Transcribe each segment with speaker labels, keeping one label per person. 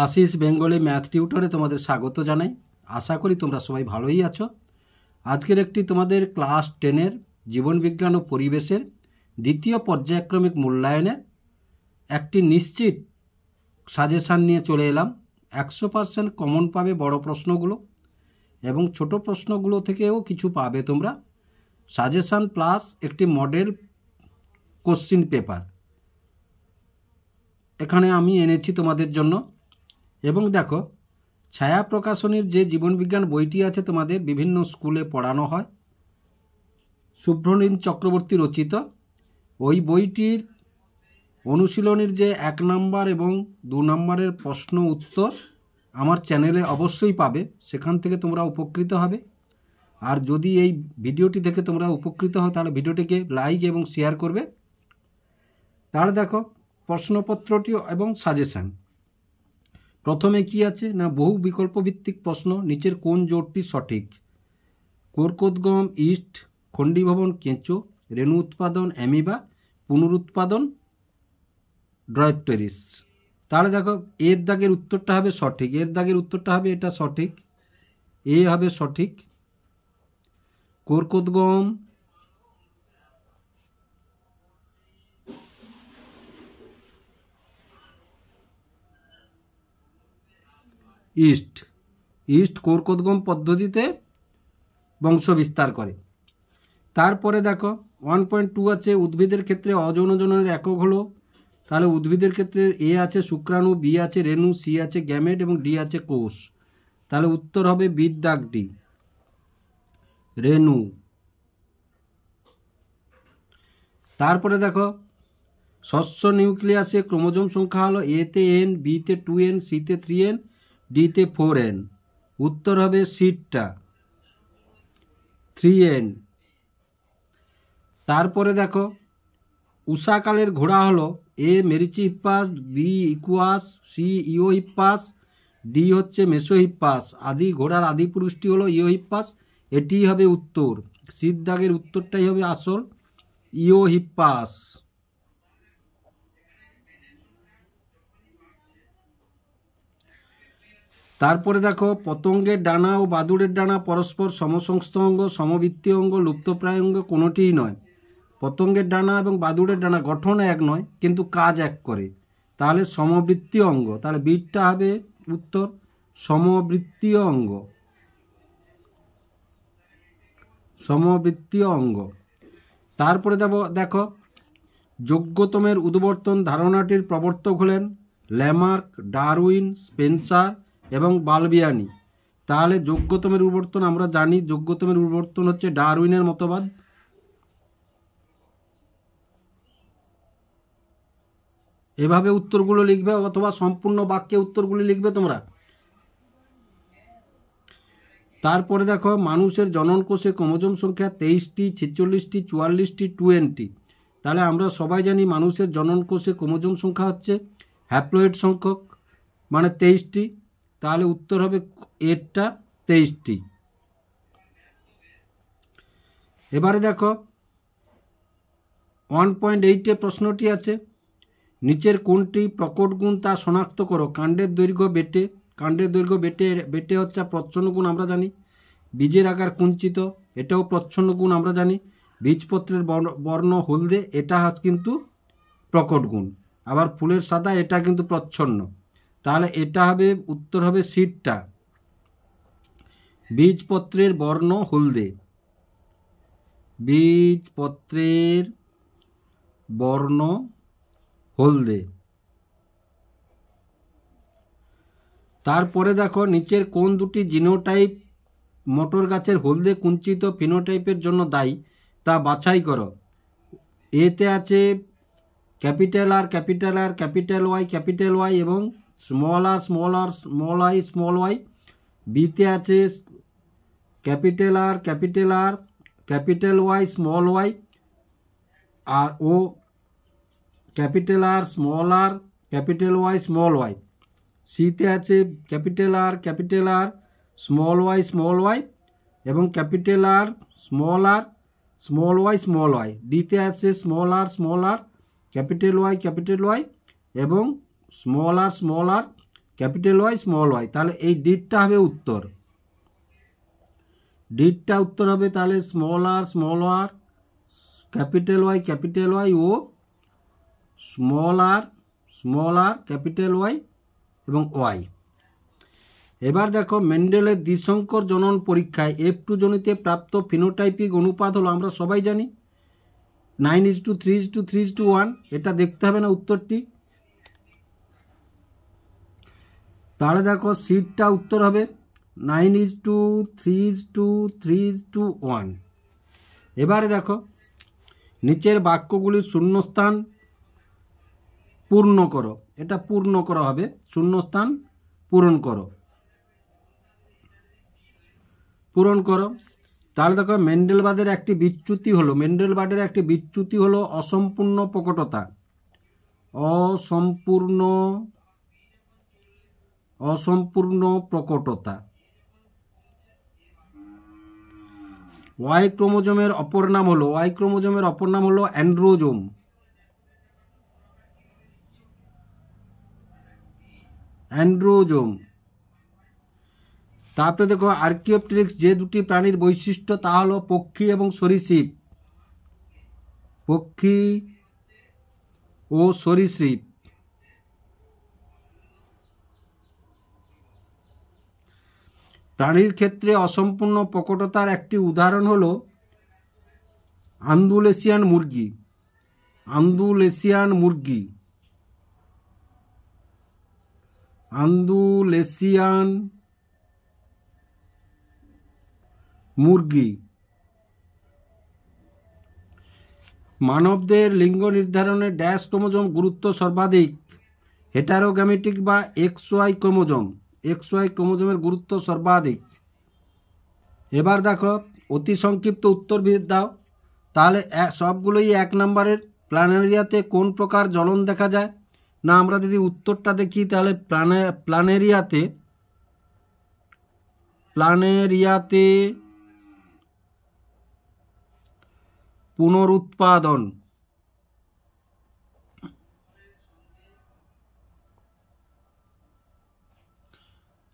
Speaker 1: Ashis Bengali math টিউটরে তোমাদের স্বাগত জানাই। আশা করি তোমরা সবাই ভালোই আছো। আজকের একটি তোমাদের ক্লাস 10-এর জীবনবিজ্ঞান ও পরিবেশের দ্বিতীয় পর্যায়ক্রমিক মূল্যায়নের একটি নিশ্চিত সাজেশান নিয়ে চলে এলাম। 100% কমন পাবে বড় প্রশ্নগুলো এবং ছোট প্রশ্নগুলো থেকেও কিছু পাবে তোমরা। সাজেশান প্লাস একটি মডেল কোশ্চিন পেপার এখানে আমি এনেছি তোমাদের জন্য। এবং দেখো, ছায়া প্রকাশনীর যে জীবনবিজ্ঞান বইটি আছে তোমাদের বিভিন্ন স্কুলে পড়ানো হয়, শুভ্রনীল চক্রবর্তী রচিত, ওই বইটির অনুশীলনীর যে 1 নম্বর এবং 2 নম্বরের প্রশ্ন উত্তর আমার চ্যানেলে অবশ্যই পাবে, সেখান থেকে তোমরা উপকৃত হবে। আর যদি এই ভিডিওটি দেখে তোমরা উপকৃত হও তাহলে ভিডিওটিকে লাইক এবং শেয়ার করবে। তাহলে দেখো প্রশ্নপত্রটি এবং সাজেশান। প্রথমে কি আছে না, বহু বিকল্প ভিত্তিক প্রশ্ন। নিচের কোন জোটটি সঠিক? কোরকোদগম ইস্ট, খণ্ডীভবন কেঁচো, রেণু উৎপাদন অ্যামিবা, পুনরুৎপাদন ড্রয়েপটেরিস। তাহলে দেখো এর দাগের উত্তরটা হবে সঠিক, এর দাগের উত্তরটা হবে এটা সঠিক, এ হবে সঠিক। কোরকোদগম ইস্ট, ইস্ট কোরকোদগম পদ্ধতিতে বংশ বিস্তার করে। তারপরে দেখো 1.2 আছে, উদ্ভিদের ক্ষেত্রে অযৌনজনের একক হলো। তাহলে উদ্ভিদের ক্ষেত্রে এ আছে শুক্রাণু, বি আছে রেণু, সি আছে গ্যামেট এবং ডি আছে কোষ। তাহলে উত্তর হবে বির দাগ ডি, রেণু। তারপরে দেখো ষষ্ঠ নিউক্লিয়াসে ক্রোমোজোম সংখ্যা হলো এতে n, বিতে 2n, সিতে 3n, ডিতে 4n। উত্তর হবে সিটটা 3n। তারপরে দেখো উষাকালের ঘোড়া হলো এ মেরিচিহিপ্পাস, B equals, C Eohippus, D হচ্ছে মেসোহিপ্পাস। আদি ঘোড়ার আদি পুরুষটি হলো ইওহিপ্পাস, এটিই হবে উত্তর। সিট দাগের উত্তরটাই হবে আসল, ইওহিপ্পাস। তারপরে দেখো পতঙ্গের ডানা ও বাদুড়ের ডানা পরস্পর সমসংস্থ অঙ্গ, সমবৃত্তীয় অঙ্গ, লুপ্তপ্রায় অঙ্গ কোনোটিই নয়। পতঙ্গের ডানা এবং বাদুড়ের ডানা গঠন এক নয় কিন্তু কাজ এক করে, তাহলে সমবৃত্তীয় অঙ্গ। তাহলে বিটটা হবে উত্তর সমবৃত্তীয় অঙ্গ, সমবৃত্তীয় অঙ্গ। তারপরে দেখো যোগ্যতমের উদ্বর্তন ধারণাটির প্রবর্তক হলেন ল্যামার্ক, ডারউইন, স্পেন্সার এবং বালবিয়ানি। তাহলে যোগ্যতমের উদ্বর্তন আমরা জানি, যোগ্যতমের উদ্বর্তন হচ্ছে ডারউইনের মতবাদ। এভাবে উত্তরগুলো লিখবে অথবা সম্পূর্ণ বাক্যে উত্তরগুলি লিখবে তোমরা। তারপরে দেখো মানুষের জনন কোষে ক্রোমোজোম সংখ্যা 23টি, 46টি, 44টি, 20। তাহলে আমরা সবাই জানি মানুষের জনন কোষে ক্রোমোজোম সংখ্যা হচ্ছে হ্যাপ্লয়েড সংখ্যক, মানে 23টি। তাহলে উত্তর হবে এরটা 23টি। এবারে দেখো 1.8-এ প্রশ্নটি আছে, নিচের কোনটি প্রকট গুণ তা শনাক্ত করো। কাণ্ডের দৈর্ঘ্য বেটে, কাণ্ডের দৈর্ঘ্য বেটে হচ্ছে প্রচ্ছন্ন গুণ আমরা জানি। বীজের আকার কুঞ্চিত, এটাও প্রচ্ছন্ন গুণ আমরা জানি। বীজপত্রের বর্ণ হলদে, এটা কিন্তু প্রকট গুণ। আবার ফুলের সাদা, এটা কিন্তু প্রচ্ছন্ন। তাহলে এটা হবে উত্তর হবে সিটটা, বীজপত্রের বর্ণ হলদে, বীজপত্রের বর্ণ হলদে। তারপরে দেখো নিচের কোন দুটি জিনোটাইপ মটর গাছের হলদে কুঞ্চিত ফিনোটাইপের জন্য দায়ী তা বাছাই করো। এতে আছে capital R, capital R, capital Y এবং small R, small R, small I, small Y. বিতে আছে capital R, capital R, capital Y, small Y আর ও capital R, small R, capital Y, small Y. সিতে আছে ক্যাপিটাল আর, স্মল ওয়াই এবং capital R, small Y, small Y. ডিতে আছে small R, capital Y এবং small R, capital Y small Y, তাহলে এই ডিটটা হবে উত্তর। ডিটটা উত্তর হবে তাহলে স্মল আর ক্যাপিটাল ওয়াই ও স্মল আর ক্যাপিটাল ওয়াই এবং ওয়াই। এবার দেখো মেন্ডেলের দ্বিসংকর জনন পরীক্ষায় F2 জনিতে প্রাপ্ত ফিনোটাইপিক অনুপাত হলো, আমরা সবাই জানি 9:3:3:1। এটা দেখতে হবে না উত্তরটি। তাহলে দেখো সিটটা উত্তর হবে 9:3:3:1। এবারে দেখো নিচের বাক্যগুলির শূন্যস্থান পূর্ণ করো। এটা পূর্ণ করা হবে, শূন্যস্থান পূরণ করো। তাহলে দেখো মেন্ডেলবাদের একটি বিচ্যুতি হলো অসম্পূর্ণ প্রকটতা। অসম্পূর্ণ প্রকটতা। ওয়াই ক্রোমোজোমের অপর নাম হলো অ্যান্ড্রোজোম। তারপরে দেখো আর্কিওপটেরিক্স যে দুটি প্রাণীর বৈশিষ্ট্য তা হলো পক্ষী এবং সরীসৃপ। প্রাণীর ক্ষেত্রে অসম্পূর্ণ প্রকটতার একটি উদাহরণ হলো আন্দুলেশিয়ান মুরগি। মানবদের লিঙ্গ নির্ধারণে ড্যাশ ক্রোমোজোম গুরুত্ব সর্বাধিক? হেটারোগ্যামেটিক বা XY ক্রোমোজোমের গুরুত্ব সর্বাধিক। এবার দেখো অতি সংক্ষিপ্ত উত্তর দাও। তাহলে সবগুলোই 1 নম্বরের। প্ল্যানেরিয়াতে কোন প্রকার জ্বলন দেখা যায়? না, আমরা যদি উত্তরটা দেখি তাহলে প্ল্যানেরিয়াতে পুনরুৎপাদন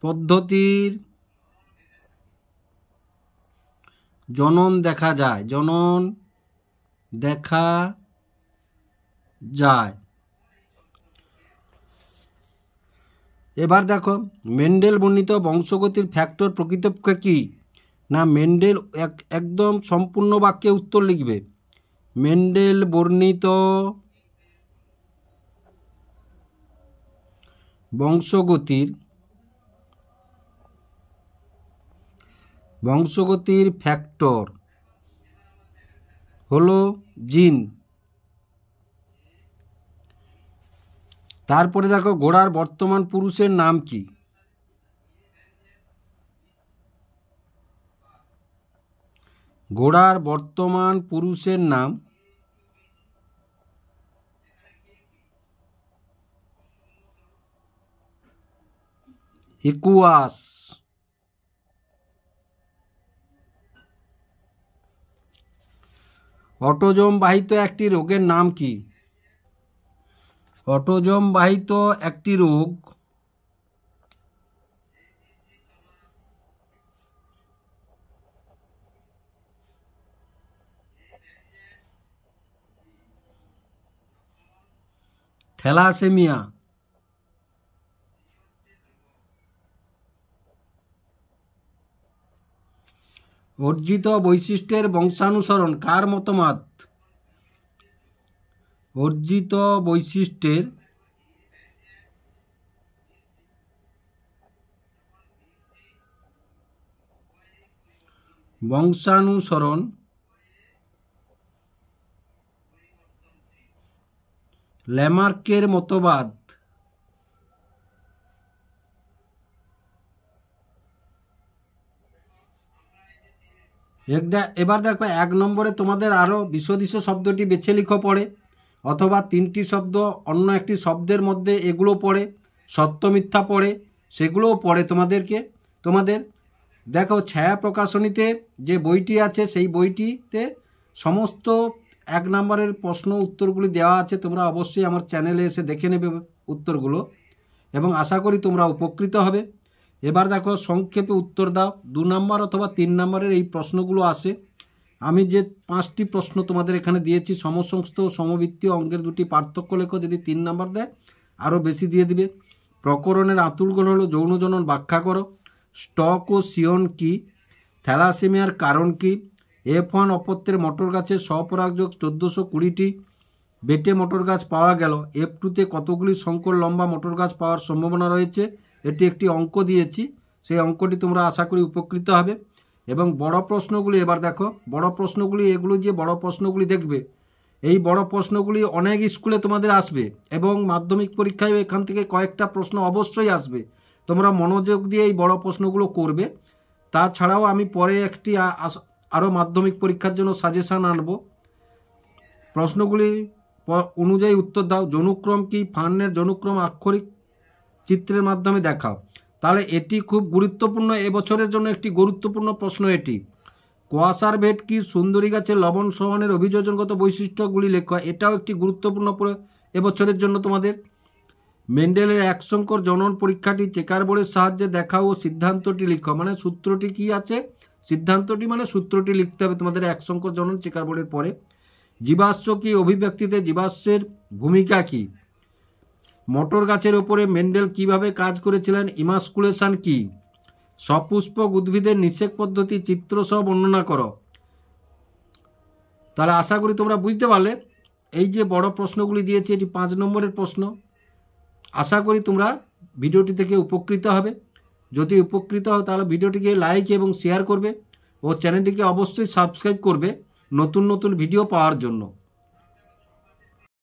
Speaker 1: পদ্ধতির জনন দেখা যায়। এবার দেখো মেন্ডেল বর্ণিত বংশগতির ফ্যাক্টর প্রকৃতপক্ষে কি? না, মেন্ডেল একদম সম্পূর্ণ বাক্যে উত্তর লিখবে। মেন্ডেল বর্ণিত বংশগতির ফ্যাক্টর হলো জিন। তারপরে দেখো ঘোড়ার বর্তমান পুরুষের নাম কি? ঘোড়ার বর্তমান পুরুষের নাম ইকুয়াস। অটোজোম বাহিত একটি রোগের নাম কি? অটোজোম বাহিত একটি রোগ থ্যালাসেমিয়া। অর্জিত বৈশিষ্ট্যের বংশানুসরণ কার মতামত? অর্জিত বৈশিষ্ট্যের বংশানুসরণ ল্যামার্কের মতবাদ। এবার দেখো 1 নম্বরে তোমাদের আরও বিশদিশ শব্দটি বেছে লিখো পড়ে, অথবা 3টি শব্দ অন্য একটি শব্দের মধ্যে এগুলো পড়ে, সত্য মিথ্যা পড়ে, সেগুলোও পড়ে তোমাদের দেখো ছায়া প্রকাশনীতে যে বইটি আছে সেই বইটিতে সমস্ত 1 নম্বরের প্রশ্ন উত্তরগুলি দেওয়া আছে। তোমরা অবশ্যই আমার চ্যানেলে এসে দেখে নেবে উত্তরগুলো। এবং আশা করি তোমরা উপকৃত হবে। এবার দেখো সংক্ষেপে উত্তর দাও। 2 নম্বর অথবা 3 নম্বরের এই প্রশ্নগুলো আসে। আমি যে 5টি প্রশ্ন তোমাদের এখানে দিয়েছি, সমসংস্থ ও সমবৃত্তীয় অঙ্কের দুটি পার্থক্য লেখো। যদি 3 নম্বর দেয় আরও বেশি দিয়ে দিবে। প্রকরণের আতুলগুণ হলো যৌন জনন ব্যাখ্যা করো। স্টক ও সিয়ন কি? থ্যালাসেমিয়ার কারণ কি? F1 অপত্যের মটর গাছের স্বপরাগযোগ 1420টি বেটে মটর গাছ পাওয়া গেল। F2তে কতগুলি সংকর লম্বা মটর গাছ পাওয়ার সম্ভাবনা রয়েছে? এটি একটি অঙ্ক দিয়েছি, সেই অঙ্কটি তোমরা আশা করি উপকৃত হবে। এবং বড় প্রশ্নগুলি এবার দেখো। বড় প্রশ্নগুলি, এগুলো যে বড় প্রশ্নগুলি দেখবে, এই বড় প্রশ্নগুলি অনেক স্কুলে তোমাদের আসবে এবং মাধ্যমিক পরীক্ষায় এখান থেকে কয়েকটা প্রশ্ন অবশ্যই আসবে। তোমরা মনোযোগ দিয়ে এই বড় প্রশ্নগুলো করবে। তাছাড়াও আমি পরে একটি আরও মাধ্যমিক পরীক্ষার জন্য সাজেশান আনব। প্রশ্নগুলি অনুযায়ী উত্তর দাও। যৌনক্রম কি? ফার্নের যৌনক্রম আক্ষরিক চিত্রের মাধ্যমে দেখাও। তাহলে এটি খুব গুরুত্বপূর্ণ, এবছরের জন্য একটি গুরুত্বপূর্ণ প্রশ্ন এটি। কোয়াসার ভেট কি? সুন্দরী গাছের লবণ সমানের অভিযোজনগত বৈশিষ্ট্যগুলি লেখা, এটাও একটি গুরুত্বপূর্ণ এবছরের জন্য তোমাদের। মেন্ডেলের এক সংকর জনন পরীক্ষাটি চেকার বোর্ডের সাহায্যে দেখাও ও সিদ্ধান্তটি লিখো। মানে সূত্রটি কি আছে, সিদ্ধান্তটি মানে সূত্রটি লিখতে হবে তোমাদের এক সংকর জনন চেকার বোর্ডের পরে। জীবাশ্ম কি? অভিব্যক্তিতে জীবাশ্মের ভূমিকা কি? মটর গাছের ওপরে মেন্ডেল কিভাবে কাজ করেছিলেন? ইমাস্কুলেশন কি? সপুষ্পক উদ্ভিদের নিষেক পদ্ধতি চিত্রসহ বর্ণনা করো। তাহলে আশা করি তোমরা বুঝতে পারলে। এই যে বড় প্রশ্নগুলি দিয়েছি, এটি 5 নম্বরের প্রশ্ন। আশা করি তোমরা ভিডিওটি থেকে উপকৃত হবে। যদি উপকৃত হও তাহলে ভিডিওটিকে লাইক এবং শেয়ার করবে ও চ্যানেলটিকে অবশ্যই সাবস্ক্রাইব করবে নতুন নতুন ভিডিও পাওয়ার জন্য।